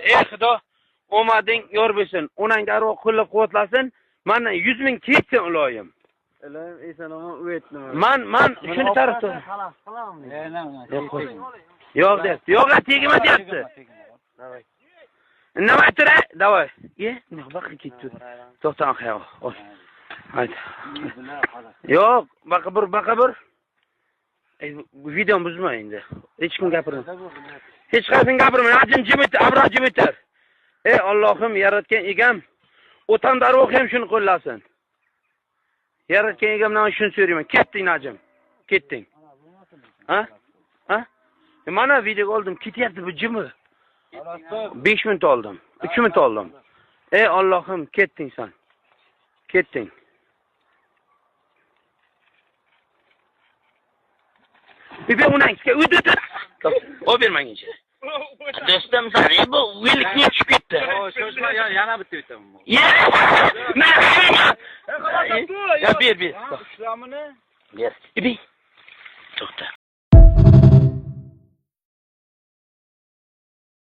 Ey Xudo, omading yor bo'lsin. Onang darvoq qo'llab-quvvatlasin. Mana 100 ming ketsin iloyim. Iloyim eson-omon o'tdi. Man shuni tarafda. Yo'q deyapti. Yo'q, tegma deyapti. Nima aytira? Davay. Nima baqib ketdi. To'xtan qayoq. Haydi. Yo'q, baqabur. Videom buzma endi. Hech kim gapirma. Hech qaysin gapirma. Ajim jimit, abro jimitar. Ey Allohim, yaratgan egam, o'tan darvoq ham shuni qo'llasin. Yaratgan egamdan shuni so'rayman. Ketding Najim. Ketding. Ha? Mana video oldim. Ketyapti bu jimi. 5 minut oldim. 3 minut oldim. Ey Allohim, ketding sen. Ketding. Bir unangizga o'tdi. O bermangiz. Do'stim, sen bu o'likni tushib ketdi. Shoshma, yana bitta o'taman. Ya ber. Ishlamini? Ber. To'xta.